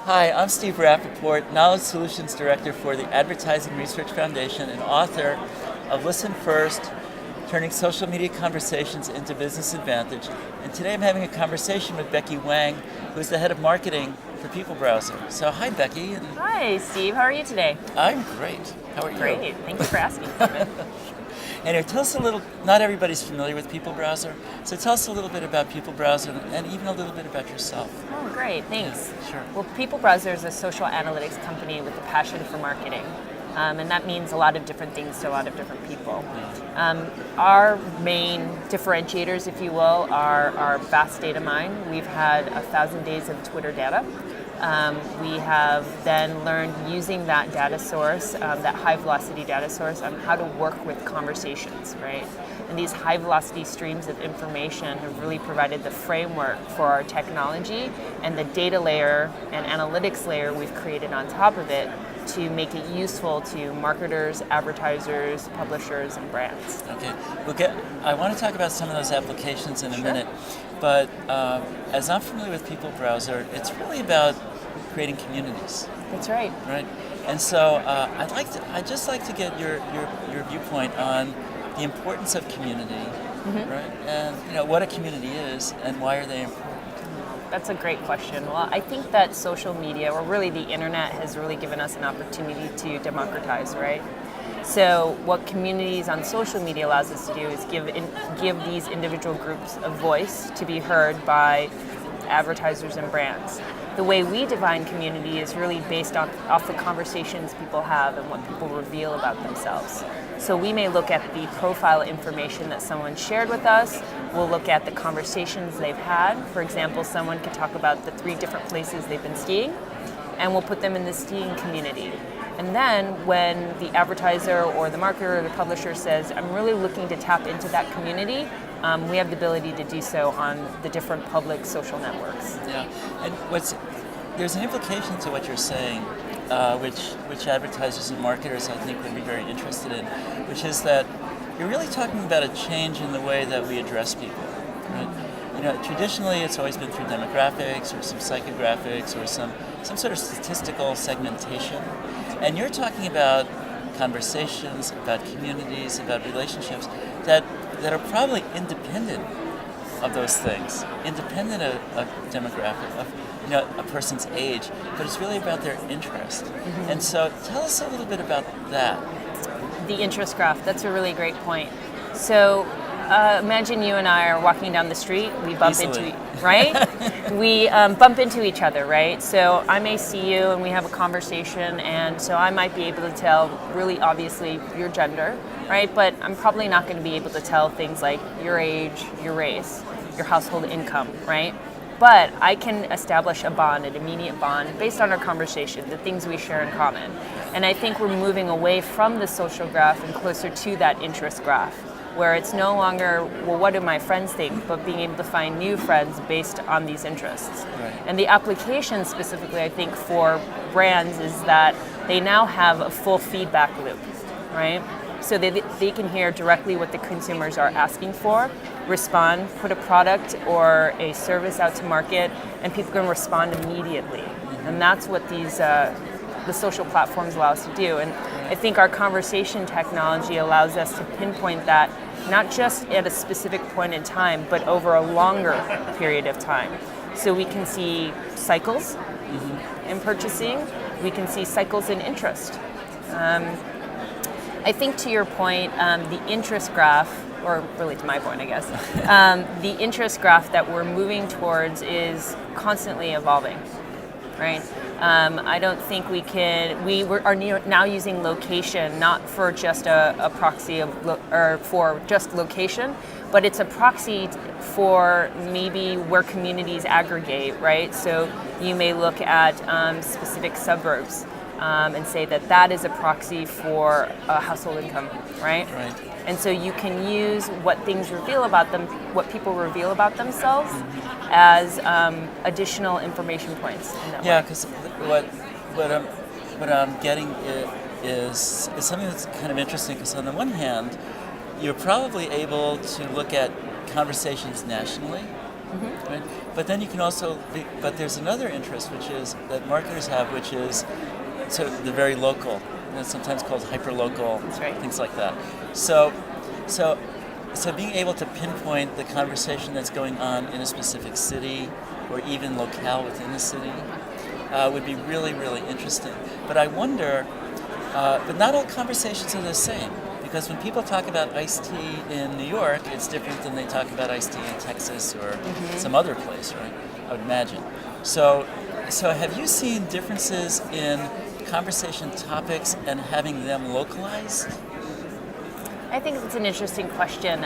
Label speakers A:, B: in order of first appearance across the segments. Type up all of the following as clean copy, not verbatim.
A: Hi, I'm Steve Rappaport, Knowledge Solutions Director for the Advertising Research Foundation and author of Listen First, Turning Social Media Conversations into Business Advantage. And today I'm having a conversation with Becky Wang, who's the head of marketing for People Browser. So hi, Becky.
B: Hi, Steve. How are you today?
A: I'm great. How are you?
B: Great. Thank you for asking.
A: Anyway, tell us a little, not everybody's familiar with People Browser, so tell us a little bit about People Browser and even a little bit about yourself.
B: Oh, great. Thanks.
A: Yeah, sure.
B: Well, People Browser is a social analytics company with a passion for marketing. And that means a lot of different things to a lot of different people. Our main differentiators, if you will, are our vast data mine. We've had 1,000 days of Twitter data. We have then learned using that data source, that high velocity data source, on how to work with conversations, right? And these high velocity streams of information have really provided the framework for our technology and the data layer and analytics layer we've created on top of it to make it useful to marketers, advertisers, publishers, and brands.
A: Okay, I want to talk about some of those applications in a minute, but as I'm familiar with People Browser, it's really about creating communities.
B: That's right.
A: Right, and so I'd just like to get your viewpoint on the importance of community, right? And what a community is and why are they important?
B: That's a great question. Well, I think that social media, or really the internet, has really given us an opportunity to democratize, right? So what communities on social media allows us to do is give these individual groups a voice to be heard by advertisers and brands. The way we define community is really based off the conversations people have and what people reveal about themselves. So we may look at the profile information that someone shared with us. We'll look at the conversations they've had. For example, someone could talk about the 3 different places they've been skiing, and we'll put them in the skiing community. And then when the advertiser or the marketer or the publisher says, I'm really looking to tap into that community, we have the ability to do so on the different public social networks.
A: Yeah, and there's an implication to what you're saying, which advertisers and marketers I think would be very interested in, which is that you're really talking about a change in the way that we address people, right? Traditionally it's always been through demographics or some psychographics or some sort of statistical segmentation, and you're talking about conversations, about communities, about relationships that are probably independent of those things, independent of demographic, of a person's age, but it's really about their interest. And so tell us a little bit about that.
B: The interest graph, that's a really great point. So imagine you and I are walking down the street, we bump into, right? We bump into each other, right? So I may see you and we have a conversation, and so I might be able to tell really obviously your gender, right? But I'm probably not going to be able to tell things like your age, your race, your household income, right? But I can establish a bond, an immediate bond, based on our conversation, the things we share in common. And I think we're moving away from the social graph and closer to that interest graph, where it's no longer, well, what do my friends think, but being able to find new friends based on these interests.
A: Right.
B: And the application specifically, I think, for brands is that they now have a full feedback loop, right? So they can hear directly what the consumers are asking for, respond, put a product or a service out to market, and people can respond immediately. And that's what the social platforms allow us to do. And I think our conversation technology allows us to pinpoint that not just at a specific point in time, but over a longer period of time. So we can see cycles in purchasing, we can see cycles in interest. I think to your point, the interest graph, or really to my point, I guess, the interest graph that we're moving towards is constantly evolving, right? I don't think we are now using location not for just a proxy or for just location, but it's a proxy for maybe where communities aggregate, right? So you may look at specific suburbs and say that is a proxy for household income, right?
A: Right.
B: And so you can use what things reveal about them, what people reveal about themselves, as additional information points.
A: Yeah, because what I'm getting is something that's kind of interesting. Because on the one hand, you're probably able to look at conversations nationally, right? But then you can also, but there's another interest which is that marketers have, which is so the very local, and it's sometimes called hyper-local,
B: That's right.
A: things like that. So, so, so being able to pinpoint the conversation that's going on in a specific city, or even locale within the city, would be really, really interesting. But I wonder, but not all conversations are the same. Because when people talk about iced tea in New York, it's different than they talk about iced tea in Texas or some other place, right? I would imagine. So have you seen differences in conversation topics and having them localized?
B: I think it's an interesting question.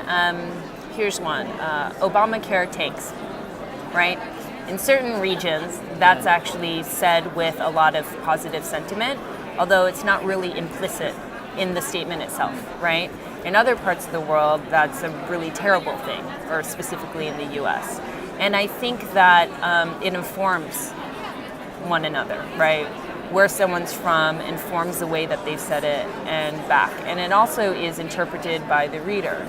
B: Here's one. Obamacare tanks, right? In certain regions, that's actually said with a lot of positive sentiment, although it's not really implicit in the statement itself, right? In other parts of the world, that's a really terrible thing, or specifically in the US. And I think that it informs one another, right? Where someone's from informs the way that they've said it and back. And it also is interpreted by the reader,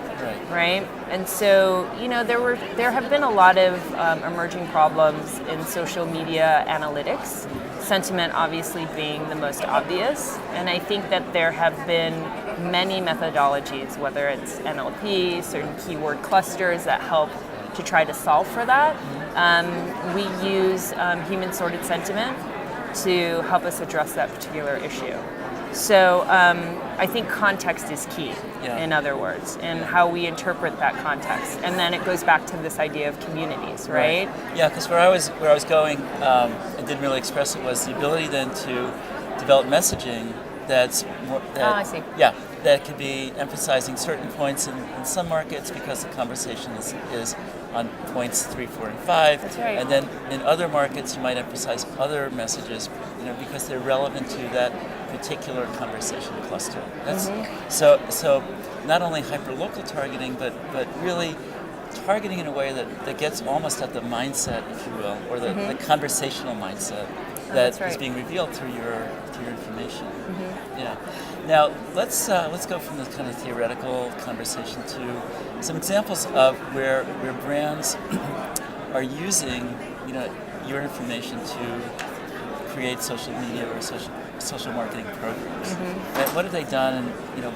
B: right? And so, there have been a lot of emerging problems in social media analytics, sentiment obviously being the most obvious. And I think that there have been many methodologies, whether it's NLP, certain keyword clusters that help to try to solve for that. We use human sorted sentiment to help us address that particular issue. So I think context is key, in other words, and how we interpret that context. And then it goes back to this idea of communities, right?
A: Yeah, because where I was going, and didn't really express it, was the ability then to develop messaging that's more,
B: I see.
A: Yeah, that could be emphasizing certain points in some markets because the conversation is on points 3, 4, and 5.
B: That's right.
A: And then in other markets, you might emphasize other messages, because they're relevant to that particular conversation cluster. That's so not only hyper-local targeting, but really targeting in a way that gets almost at the mindset, if you will, or the conversational mindset that is being revealed through your information. Yeah. Now let's go from this kind of theoretical conversation to some examples of where brands are using your information to create social media or social marketing programs. And what have they done, and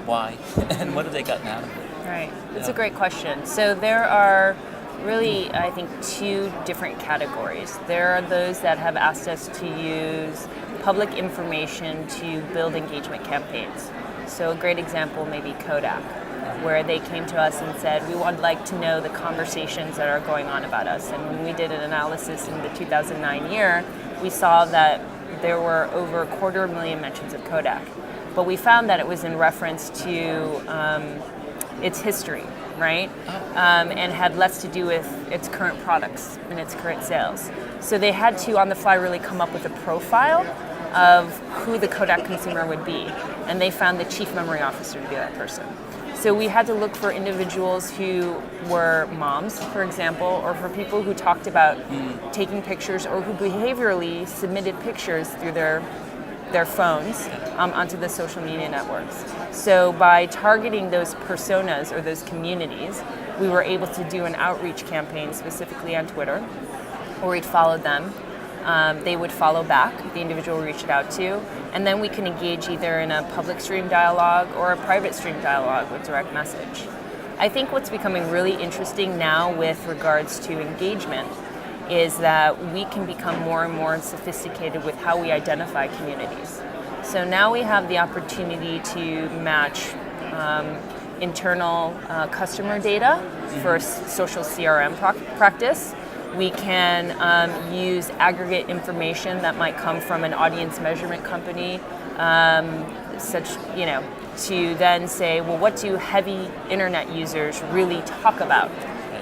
A: why, and what have they gotten out of it?
B: Right. It's a great question. So there are really, I think, two different categories. There are those that have asked us to use public information to build engagement campaigns. So a great example may be Kodak, where they came to us and said, we would like to know the conversations that are going on about us. And when we did an analysis in the 2009 year, we saw that there were over 250,000 mentions of Kodak. But we found that it was in reference to its history, right? And had less to do with its current products and its current sales. So they had to, on the fly, really come up with a profile of who the Kodak consumer would be. And they found the chief memory officer to be that person. So we had to look for individuals who were moms, for example, or for people who talked about taking pictures or who behaviorally submitted pictures through their phones onto the social media networks. So by targeting those personas or those communities, we were able to do an outreach campaign specifically on Twitter, where we'd follow them. They would follow back the individual we reached out to, and then we can engage either in a public stream dialogue or a private stream dialogue with direct message. I think what's becoming really interesting now with regards to engagement is that we can become more and more sophisticated with how we identify communities. So now we have the opportunity to match internal customer data for social CRM practice. We can use aggregate information that might come from an audience measurement company, to then say, well, what do heavy internet users really talk about,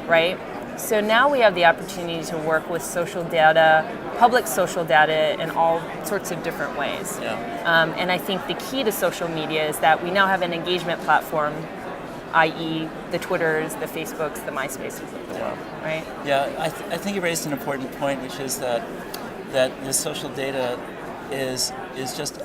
B: right? So now we have the opportunity to work with social data, public social data in all sorts of different ways. And I think the key to social media is that we now have an engagement platform, i.e. the Twitters, the Facebooks, the MySpaces of the world, right?
A: Yeah, I think you raised an important point, which is that the social data is just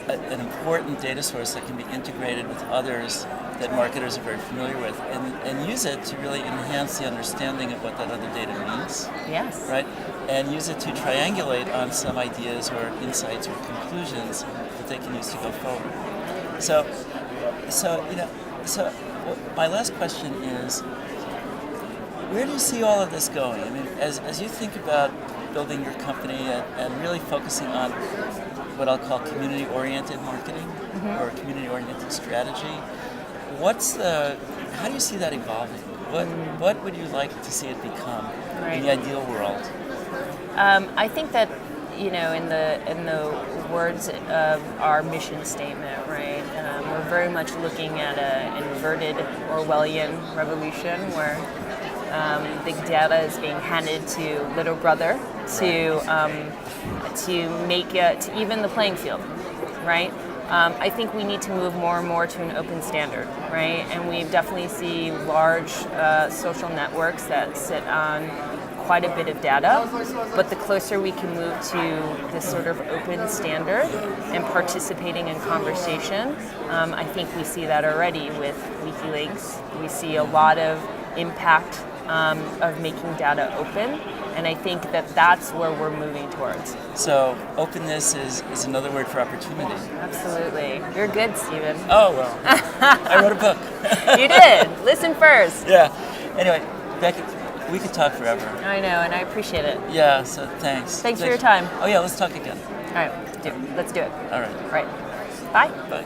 A: an important data source that can be integrated with others that marketers are very familiar with, and use it to really enhance the understanding of what that other data means.
B: Yes.
A: Right? And use it to triangulate on some ideas or insights or conclusions that they can use to go forward. So my last question is, where do you see all of this going? I mean, as you think about building your company and really focusing on what I'll call community-oriented marketing or community-oriented strategy, how do you see that evolving? What would you like to see it become in the ideal world?
B: I think that, in the words of our mission statement, right, we're very much looking at an inverted Orwellian revolution where big data is being handed to little brother to make it to even the playing field, right? I think we need to move more and more to an open standard, right? And we definitely see large social networks that sit on quite a bit of data, but the closer we can move to this sort of open standard and participating in conversation, I think we see that already with WikiLeaks. We see a lot of impact of making data open, and I think that that's where we're moving towards.
A: So openness is another word for opportunity.
B: Absolutely. You're good, Stephen.
A: Oh, well, I wrote a book.
B: You did. Listen first.
A: Yeah. Anyway, Becky, we could talk forever.
B: I know, and I appreciate it.
A: Yeah, so thanks.
B: Thanks for your time.
A: Oh, yeah, let's talk again.
B: All right, let's do it.
A: All right.
B: All right. Bye.
A: Bye.